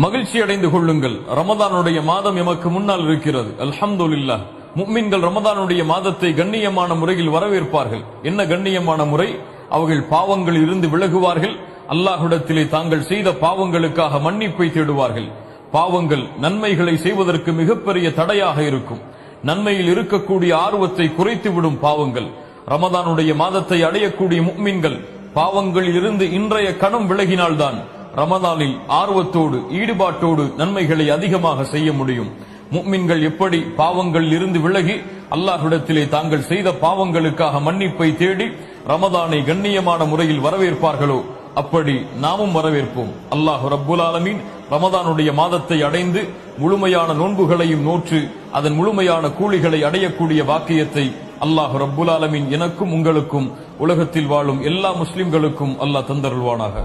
மகிழ்ச்சி அடைந்து கொள்ளுங்கள். ரமதானுடைய மாதம் எமக்கு முன்னால் இருக்கிறது. அல்ஹம்துலில்லாஹ். முஃமின்கள் ரமதானுடைய மாதத்தை கண்ணியமான முறையில் வரவேற்பார்கள். என்ன கண்ணியமான முறை? அவர்கள் பாவங்களில் இருந்து விலகுவார்கள். அல்லாஹ்விடத்திலே தாங்கள் செய்த பாவங்களுக்காக மன்னிப்பை தேடுவார்கள். பாவங்கள் நன்மைகளை செய்வதற்கு மிகப்பெரிய தடையாக இருக்கும். நன்மையில் இருக்கக்கூடிய ஆர்வத்தை குறைத்துவிடும் பாவங்கள். ரமதானுடைய மாதத்தை அடையக்கூடிய முஃமின்கள் பாவங்களில் இருந்து இன்றைய கணம் விலகினால்தான் ரமதானில் ஆர்வத்தோடு ஈடுபாட்டோடு நன்மைகளை அதிகமாக செய்ய முடியும். முஃமின்கள் எப்படி பாவங்களில் இருந்து விலகி அல்லாஹ்விடத்திலே தாங்கள் செய்த பாவங்களுக்காக மன்னிப்பை தேடி ரமதானை கண்ணியமான முறையில் வரவேற்பார்களோ அப்படி நாமும் வரவேற்போம். அல்லாஹ் ரப்புல் ஆலமீன் ரமதானுடைய மாதத்தை அடைந்து முழுமையான நோன்புகளையும் நோற்று அதன் முழுமையான கூலிகளை அடையக்கூடிய வாக்கியத்தை அல்லாஹ் ரப்புல் ஆலமீன் எனக்கும் உங்களுக்கும் உலகத்தில் வாழும் எல்லா முஸ்லிம்களுக்கும் அல்லாஹ் தந்தருள்வானாக.